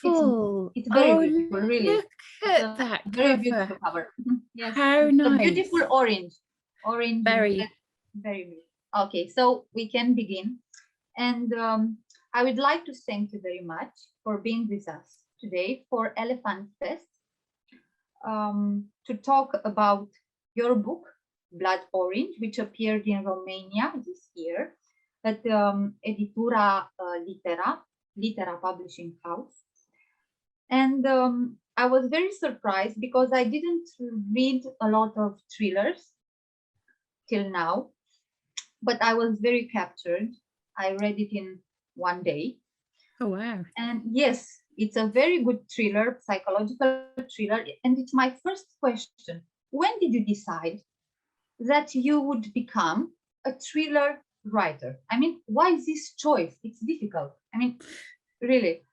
beautiful. It's very Oh, beautiful, really. look at that very cover. beautiful cover. Yes. How it's nice. a beautiful orange. Very. Very beautiful. Okay, so we can begin. And I would like to thank you very much for being with us today for elefantFest, to talk about your book, Blood Orange, which appeared in Romania this year at editura Litera Publishing House. And I was very surprised because I didn't read a lot of thrillers till now, but I was very captured. I read it in one day. Oh, wow. And yes, it's a very good thriller, psychological thriller. And it's my first question. When did you decide that you would become a thriller writer? I mean, why this choice? It's difficult. I mean, really.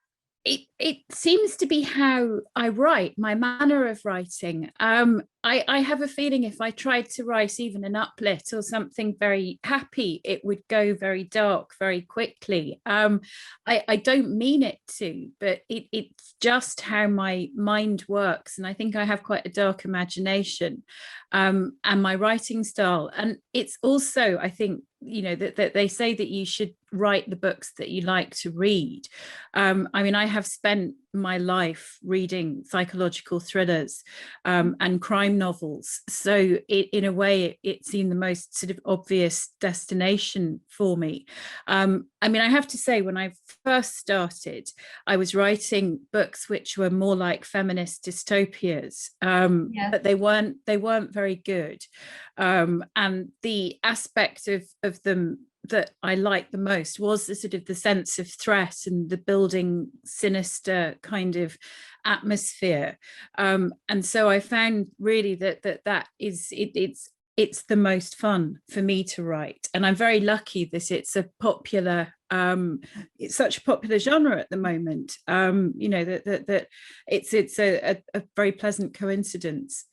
It seems to be how I write, my manner of writing. I have a feeling if I tried to write even an uplit or something very happy, it would go very dark very quickly. I don't mean it to, but it's just how my mind works. And I think I have quite a dark imagination, and my writing style. And it's also, I think, you know, that they say that you should write the books that you like to read. I mean, I have spent my life reading psychological thrillers and crime novels, so in a way it seemed the most sort of obvious destination for me. I mean, I have to say, when I first started, I was writing books which were more like feminist dystopias, Yes. but they weren't very good, and the aspect of them that I liked the most was the sort of the sense of threat and the building sinister kind of atmosphere, and so I found really that is it's the most fun for me to write, and I'm very lucky that it's a popular it's such a popular genre at the moment. You know, that it's a very pleasant coincidence.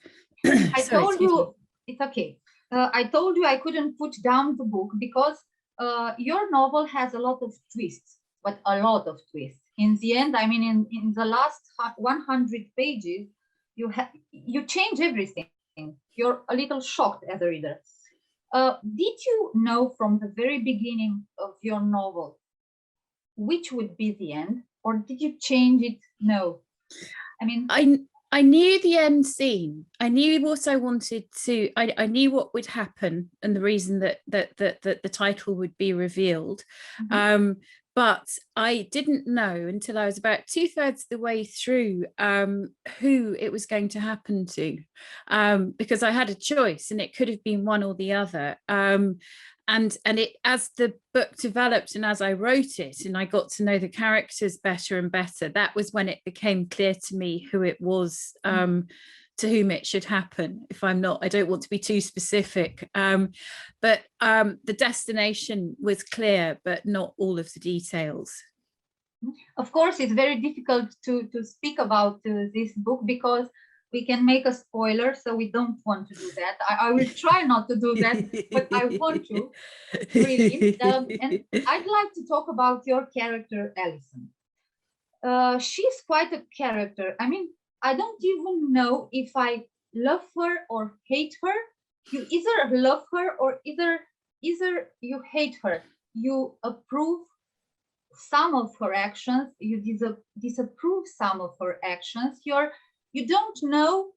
I told you it's okay. I told you I couldn't put down the book because your novel has a lot of twists, but a lot of twists. In the end, I mean, in the last 100 pages, you change everything. You're a little shocked as a reader. Did you know from the very beginning of your novel which would be the end, or did you change it? No. I mean, I knew the end scene. I knew what I wanted to. I knew what would happen, and the reason that the title would be revealed. Mm-hmm. But I didn't know until I was about 2/3 the way through who it was going to happen to, because I had a choice, and it could have been one or the other. And it, as the book developed and as I wrote it and I got to know the characters better and better, that was when it became clear to me who it was, to whom it should happen. If I don't want to be too specific, but the destination was clear, but not all of the details. Of course, it's very difficult to speak about this book because we can make a spoiler, so we don't want to do that. I will try not to do that, but I want to, really. And I'd like to talk about your character, Alison. She's quite a character. I mean, I don't even know if I love her or hate her. You either love her or either you hate her. You approve some of her actions, you disapprove some of her actions. You don't know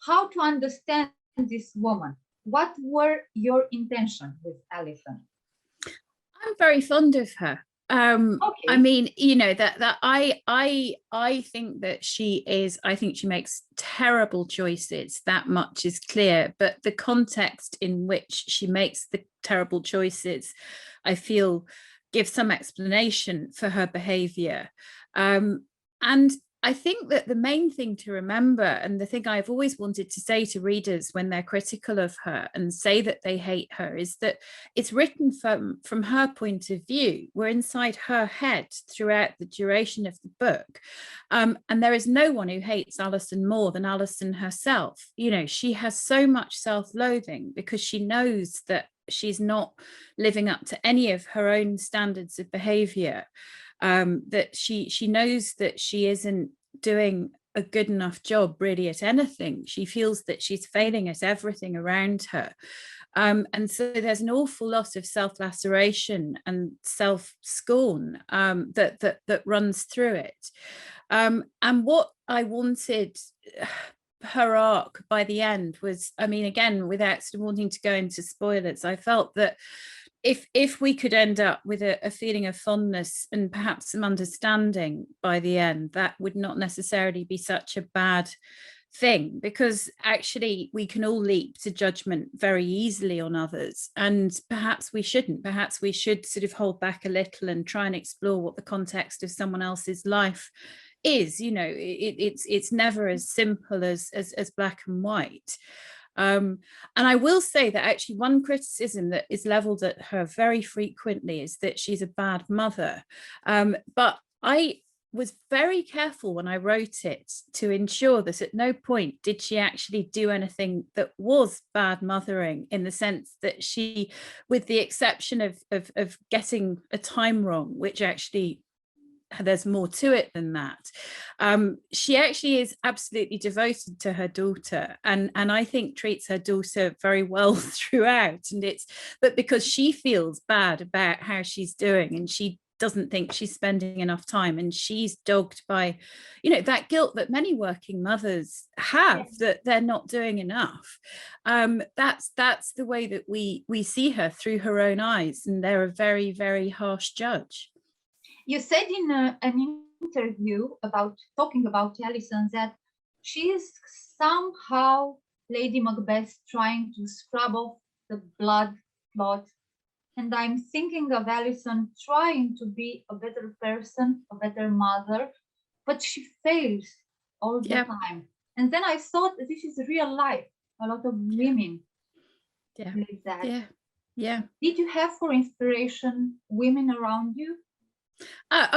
how to understand this woman. What were your intentions with Alison? I'm very fond of her. Okay. I mean, you know, that I think that I think she makes terrible choices. That much is clear, but the context in which she makes the terrible choices, I feel, gives some explanation for her behavior. And I think that the main thing to remember, and the thing I've always wanted to say to readers when they're critical of her and say that they hate her, is that it's written from her point of view. We're inside her head throughout the duration of the book. And there is no one who hates Alison more than Alison herself. You know, she has so much self-loathing because she knows that she's not living up to any of her own standards of behavior. that she knows that she isn't doing a good enough job really at anything. She feels that she's failing at everything around her. And so there's an awful lot of self-laceration and self-scorn that runs through it. And what I wanted her arc by the end was, I mean, again, without sort of wanting to go into spoilers, I felt that if we could end up with a feeling of fondness and perhaps some understanding by the end, that would not necessarily be such a bad thing, because actually we can all leap to judgment very easily on others, and perhaps we shouldn't. Perhaps we should sort of hold back a little and try and explore what the context of someone else's life is. You know, it's never as simple as black and white. And I will say that actually one criticism that is leveled at her very frequently is that she's a bad mother. But I was very careful when I wrote it to ensure that at no point did she actually do anything that was bad mothering, in the sense that she, with the exception of getting a time wrong, which actually there's more to it than that, she actually is absolutely devoted to her daughter, and I think treats her daughter very well throughout. And it's, but because she feels bad about how she's doing, and she doesn't think she's spending enough time, and she's dogged by, you know, that guilt that many working mothers have, that they're not doing enough. That's the way that we see her through her own eyes, and they're a very, very harsh judge. You said in an interview about talking about Alison that she is somehow Lady Macbeth trying to scrub off the blood clot. And I'm thinking of Alison trying to be a better person, a better mother, but she fails all the time. And then I thought, this is real life. A lot of women live that. Yeah. Did you have for inspiration women around you?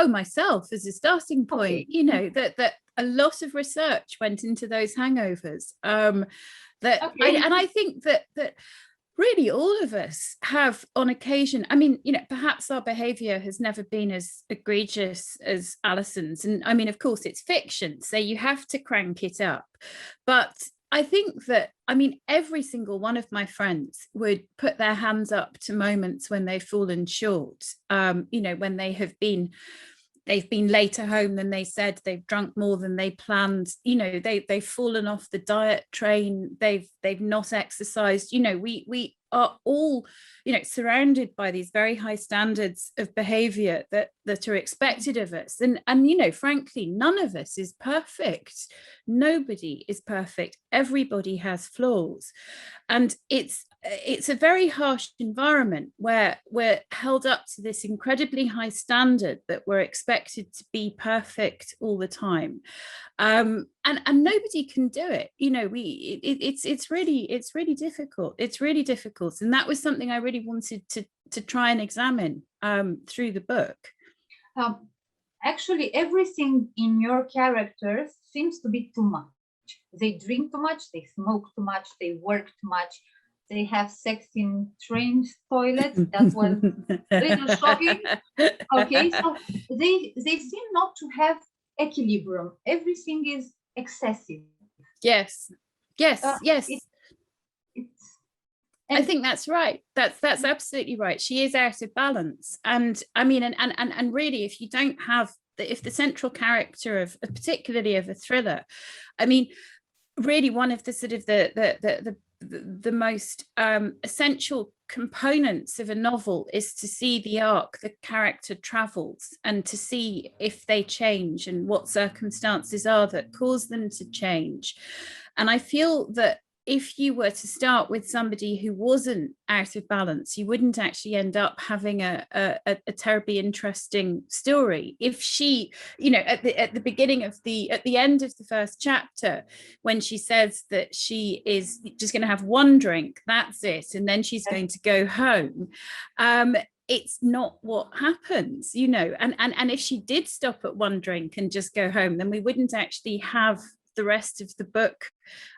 Myself as a starting point. Okay. You know, that a lot of research went into those hangovers. And I think that really all of us have on occasion. I mean, you know, perhaps our behavior has never been as egregious as Alison's, and I mean, of course it's fiction, so you have to crank it up, but I think that, I mean, every single one of my friends would put their hands up to moments when they've fallen short. You know, when they've been later home than they said, they've drunk more than they planned, you know, they've fallen off the diet train, they've not exercised. You know, we are all, you know, surrounded by these very high standards of behavior that are expected of us, and you know, frankly, none of us is perfect. Nobody is perfect. Everybody has flaws, and it's a very harsh environment where we're held up to this incredibly high standard that we're expected to be perfect all the time. And nobody can do it. You know, it's really difficult. It's really difficult. And that was something I really wanted to try and examine through the book. Actually, everything in your characters seems to be too much. They drink too much, they smoke too much, they work too much, they have sex in train toilets. That was a little shocking. Okay, so they seem not to have equilibrium. Everything is excessive. Yes. I think that's right. That's absolutely right. She is out of balance. And I mean, and really, if you don't have if the central character of particularly of a thriller, I mean, really one of the sort of the most essential components of a novel is to see the arc the character travels, and to see if they change and what circumstances are that cause them to change. And I feel that if you were to start with somebody who wasn't out of balance, you wouldn't actually end up having a terribly interesting story. If she, you know, at the beginning of at the end of the first chapter, when she says that she is just going to have one drink, that's it, and then she's going to go home, it's not what happens, you know. And if she did stop at one drink and just go home, then we wouldn't actually have the rest of the book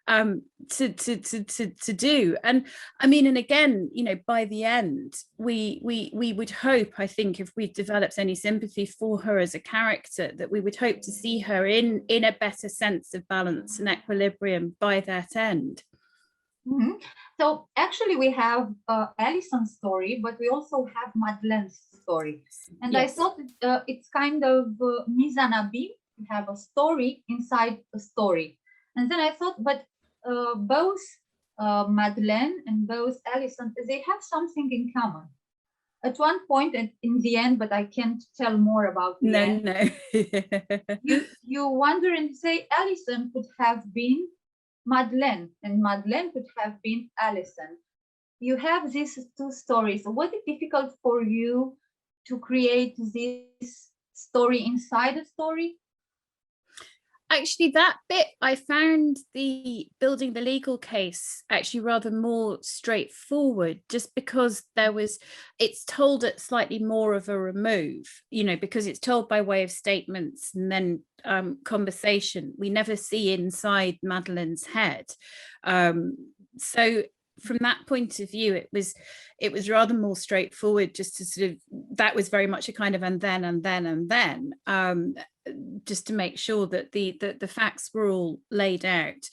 to do. And I mean, and again, you know, by the end, we would hope, I think, if we developed any sympathy for her as a character, that we would hope to see her in a better sense of balance and equilibrium by that end. Mm-hmm. So actually we have Alison's story, but we also have Madeleine's story. And Yes. I thought it's kind of mise en abîme. We have a story inside a story. And then I thought, but both Madeleine and both Alison, they have something in common. At one point and in the end, but I can't tell more about the end. No. you wonder and say Alison could have been Madeleine, and Madeleine could have been Alison. You have these two stories. Was it difficult for you to create this story inside a story? Actually, that bit, I found the building the legal case actually rather more straightforward, just because it's told at slightly more of a remove, you know, because it's told by way of statements and then conversation. We never see inside Madeleine's head. So from that point of view, it was rather more straightforward, just to sort of, that was very much a kind of and then just to make sure that the facts were all laid out.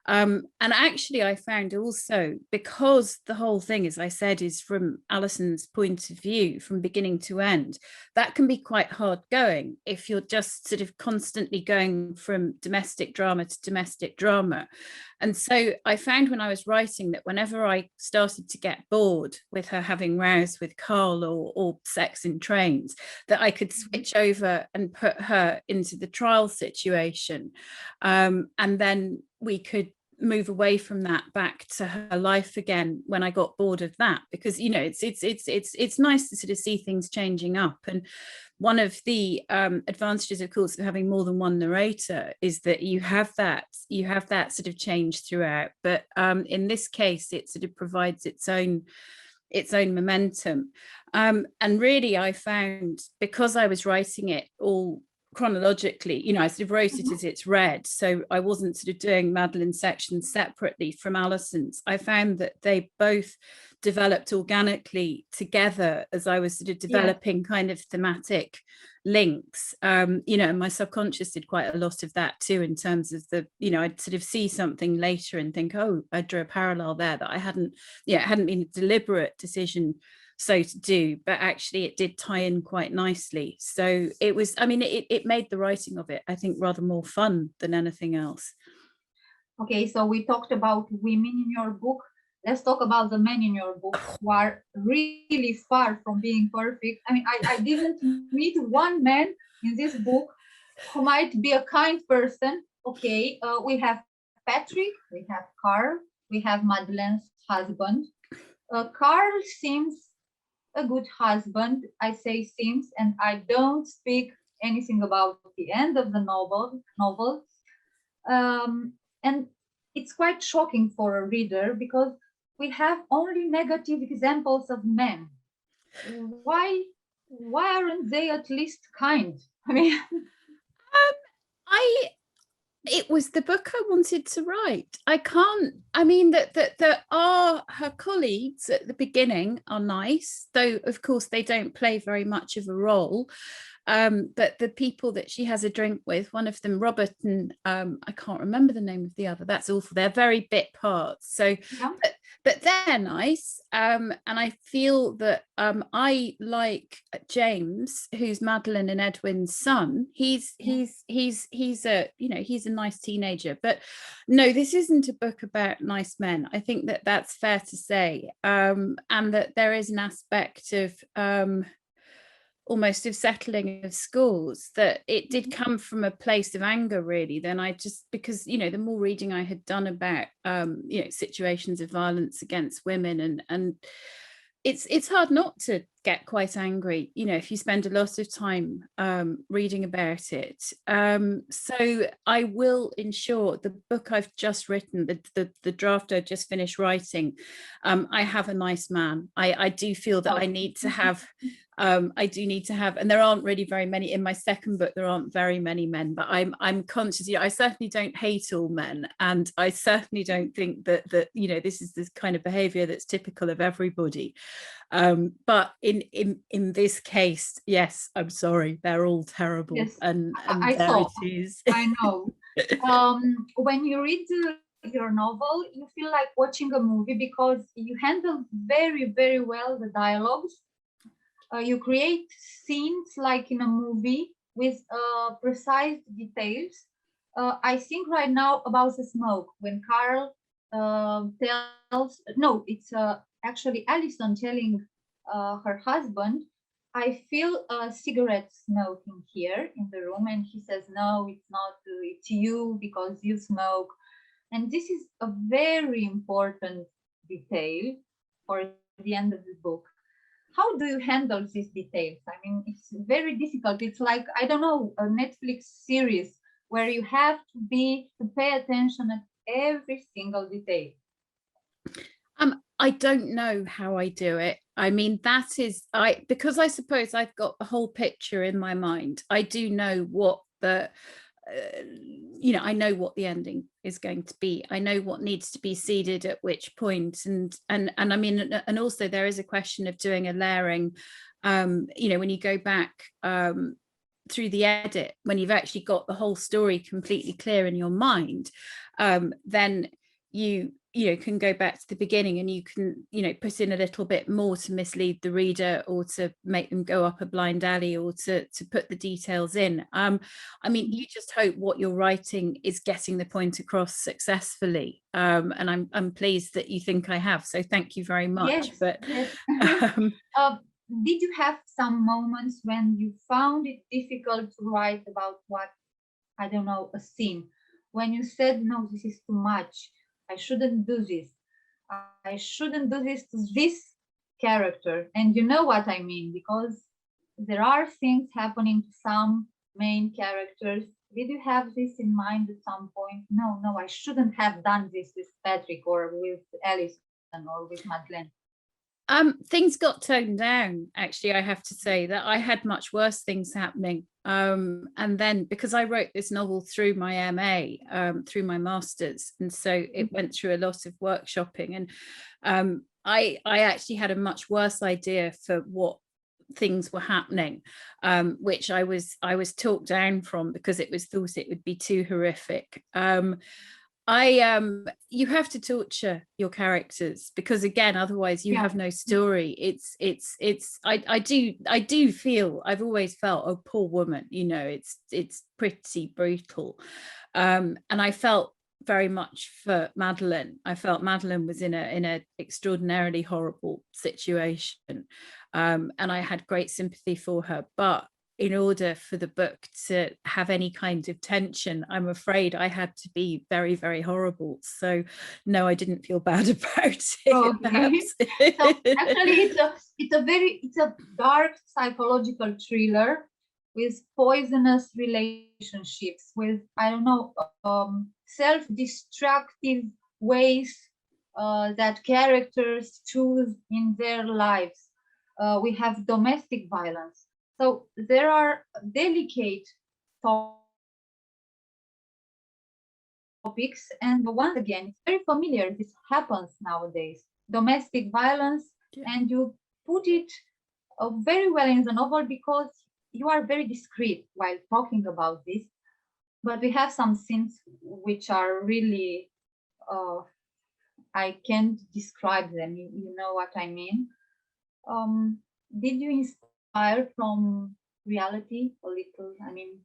And actually I found also, because the whole thing, as I said, is from Alison's point of view from beginning to end, that can be quite hard going if you're just sort of constantly going from domestic drama to domestic drama. And so I found when I was writing that whenever I started to get bored with her having rows with Carl or sex in trains, that I could switch over and put her into the trial situation. And then we could move away from that back to her life again when I got bored of that, because, you know, it's nice to sort of see things changing up. And one of the advantages, of course, of having more than one narrator is that you have that sort of change throughout. But in this case, it sort of provides its own momentum. And really, I found, because I was writing it all chronologically, you know, I sort of wrote it as it's read, so I wasn't sort of doing Madeleine's sections separately from Alison's. I found that they both developed organically together as I was sort of developing kind of thematic links, you know, and my subconscious did quite a lot of that too, in terms of the, you know, I'd sort of see something later and think, oh, I drew a parallel there that I hadn't, yeah, it hadn't been a deliberate decision so to do, but actually it did tie in quite nicely. So it was, I mean, it made the writing of it, I think, rather more fun than anything else. Okay, so we talked about women in your book. Let's talk about the men in your book, who are really far from being perfect. I mean, I didn't meet one man in this book who might be a kind person. Okay, we have Patrick, we have Carl, we have Madeleine's husband. Carl seems a good husband. I say seems, and I don't speak anything about the end of the novel. And it's quite shocking for a reader, because we have only negative examples of men. Why aren't they at least kind? I mean, it was the book I wanted to write. I mean, that there are, her colleagues at the beginning are nice, though of course they don't play very much of a role. But the people that she has a drink with, one of them, Robert, and I can't remember the name of the other, that's awful, they're very bit parts. So yeah. But they're nice, and I feel that I like James, who's Madeleine and Edwin's son. He's a, you know, he's a nice teenager. But no, this isn't a book about nice men. I think that that's fair to say, and that there is an aspect of almost of settling of schools, that it did come from a place of anger, really. Then I just, because, you know, the more reading I had done about you know, situations of violence against women, and it's hard not to get quite angry, you know, if you spend a lot of time reading about it. So I will ensure the book I've just written, the draft I just finished writing, I have a nice man. I do feel that I need to have I do need to have, and there aren't really very many in my second book, there aren't very many men, but I'm conscious, I certainly don't hate all men, and I certainly don't think that this is this kind of behavior that's typical of everybody. But in this case, yes, I'm sorry, they're all terrible. Yes, and I there saw. it is. I know. When you read your novel, you feel like watching a movie because you handle very, very well the dialogues. You create scenes like in a movie with precise details. I think right now about the smoke when Carl tells, no, it's actually Alison telling her husband, I feel a cigarette smoking here in the room, and he says, no, it's not, it's you because you smoke. And this is a very important detail for the end of the book. How do you handle these details? I mean, it's very difficult. It's like, I don't know, a Netflix series where you have to pay attention at every single detail. I don't know how I do it. I mean, that is, because I suppose I've got the whole picture in my mind. I do know what the, I know what the ending is going to be. I know what needs to be seeded at which point. And I mean, and also there is a question of doing a layering, when you go back through the edit, when you've actually got the whole story completely clear in your mind, then you can go back to the beginning and you can put in a little bit more to mislead the reader, or to make them go up a blind alley, or to put the details in. I mean, you just hope what you're writing is getting the point across successfully, and I'm pleased that you think I have, so thank you very much. Yes, but yes. Did you have some moments when you found it difficult to write about what, I don't know, a scene, when you said, no, this is too much, I shouldn't do this, I shouldn't do this to this character? And you know what I mean, because there are things happening to some main characters. Did you have this in mind at some point? No, I shouldn't have done this with Patrick or with Alison or with Madeleine. Things got toned down, actually. I have to say that I had much worse things happening, and then because I wrote this novel through my MA, through my master's, and so it went through a lot of workshopping, and I actually had a much worse idea for what things were happening, which I was talked down from because it was thought it would be too horrific. You have to torture your characters, because again, otherwise you have no story. I do feel, I've always felt, oh, poor woman, it's pretty brutal, and I felt very much for Madeleine. I felt Madeleine was in a extraordinarily horrible situation, and I had great sympathy for her. But in order for the book to have any kind of tension, I'm afraid I had to be very, very horrible. So no, I didn't feel bad about it. Okay. So actually it's a dark psychological thriller with poisonous relationships, with, I don't know, self-destructive ways that characters choose in their lives. We have domestic violence. So there are delicate topics, and once again, it's very familiar. This happens nowadays, domestic violence, and you put it very well in the novel because you are very discreet while talking about this. But we have some scenes which are really, I can't describe them. You know what I mean? Did you inspire from reality a little? I mean,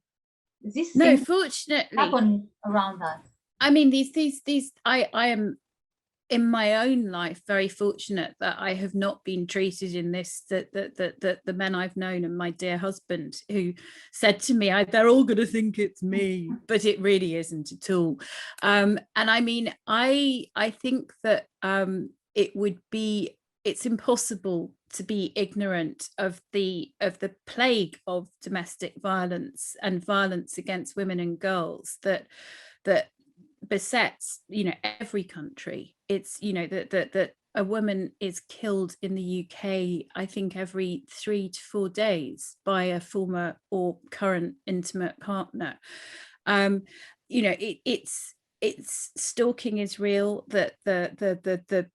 this no, fortunately happen around us. I mean, I am in my own life very fortunate that I have not been treated in this, that the men I've known, and my dear husband, who said to me, they're all going to think it's me, but it really isn't at all. And I mean, I think that it's impossible to be ignorant of the plague of domestic violence and violence against women and girls that besets every country. It's that a woman is killed in the UK, I think every 3 to 4 days by a former or current intimate partner. You know, it's stalking is real, that the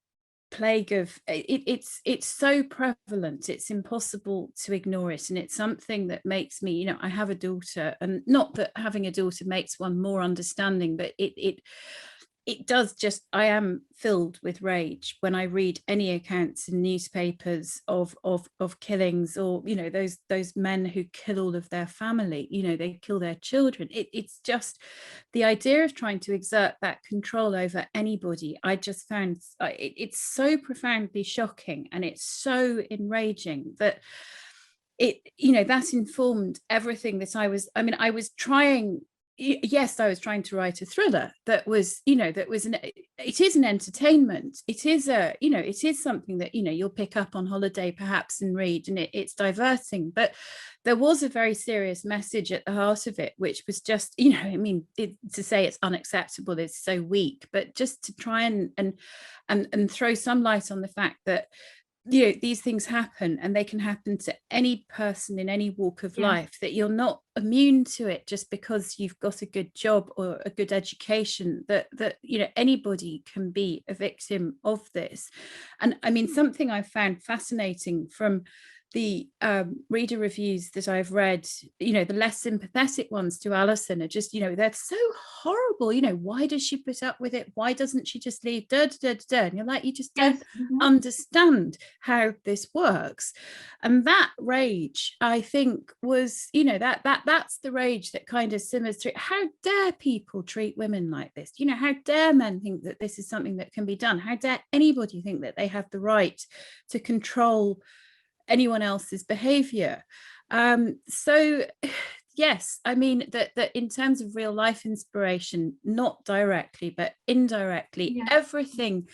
plague of it's so prevalent, it's impossible to ignore it. And it's something that makes me, you know, I have a daughter, and not that having a daughter makes one more understanding, but it does just, I am filled with rage when I read any accounts in newspapers of killings, or, you know, those men who kill all of their family, you know, they kill their children. It's just the idea of trying to exert that control over anybody. I just found it's so profoundly shocking, and it's so enraging that it, you know, that informed everything that I was trying. Yes, I was trying to write a thriller that was, you know, it is an entertainment. It is a, you know, it is something that, you know, you'll pick up on holiday perhaps and read, and it's diverting. But there was a very serious message at the heart of it, which was just, you know, I mean, to say it's unacceptable is so weak, but just to try and throw some light on the fact that, you know, these things happen, and they can happen to any person in any walk of life, that you're not immune to it just because you've got a good job or a good education, that you know, anybody can be a victim of this. And I mean, something I found fascinating from the reader reviews that I've read, you know, the less sympathetic ones to Alison are just, you know, they're so horrible. You know, why does she put up with it? Why doesn't she just leave? And you're like, you just don't understand how this works. And that rage, I think, was, you know, that's the rage that kind of simmers through. How dare people treat women like this? You know, how dare men think that this is something that can be done? How dare anybody think that they have the right to control anyone else's behavior? So yes, I mean that in terms of real life inspiration, not directly but indirectly, everything,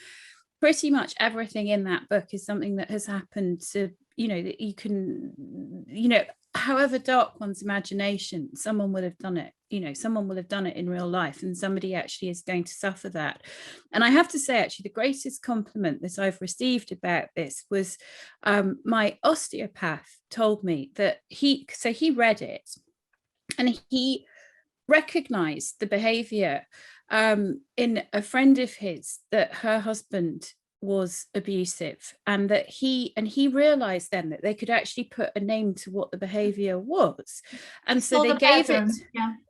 pretty much everything in that book is something that has happened to, you know, that you can, you know, however dark one's imagination, someone would have done it, you know, someone will have done it in real life, and somebody actually is going to suffer that. And I have to say, actually, the greatest compliment that I've received about this was my osteopath told me that he read it and he recognized the behavior in a friend of his, that her husband was abusive, and that he realized then that they could actually put a name to what the behavior was. And so they gave it,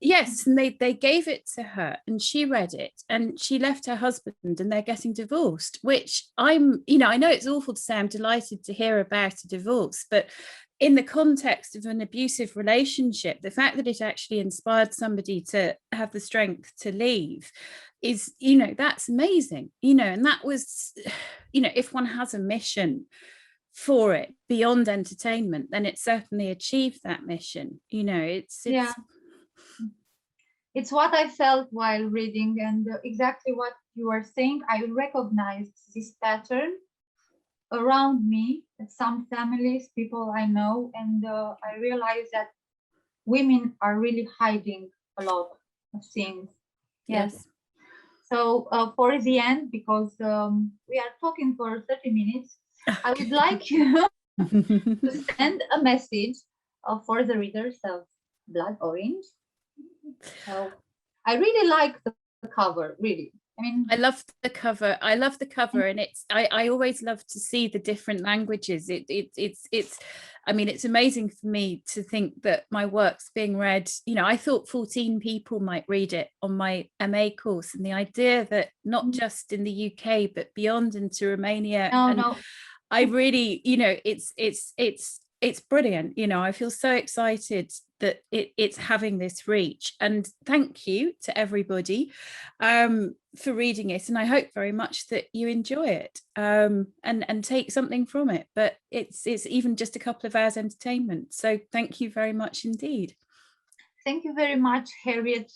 yes, and they gave it to her, and she read it, and she left her husband, and they're getting divorced, which I'm, you know, I know it's awful to say, I'm delighted to hear about a divorce, but in the context of an abusive relationship, the fact that it actually inspired somebody to have the strength to leave is, you know, that's amazing, you know. And that was, you know, if one has a mission for it beyond entertainment, then it certainly achieved that mission, you know. It's what I felt while reading, and exactly what you were saying. I recognized this pattern around me, some families, people I know, and I realized that women are really hiding a lot of things. Yes. So for the end, because we are talking for 30 minutes, I would like you to send a message for the readers of Blood Orange. So I really like the cover, really. I mean, I love the cover. And it's, I always love to see the different languages. It's I mean, it's amazing for me to think that my work's being read. You know, I thought 14 people might read it on my MA course, and the idea that not just in the UK but beyond into Romania. I really, you know, it's brilliant. You know, I feel so excited that it's having this reach, and thank you to everybody for reading it, and I hope very much that you enjoy it and take something from it. But it's even just a couple of hours entertainment, so thank you very much indeed. Thank you very much, Harriet.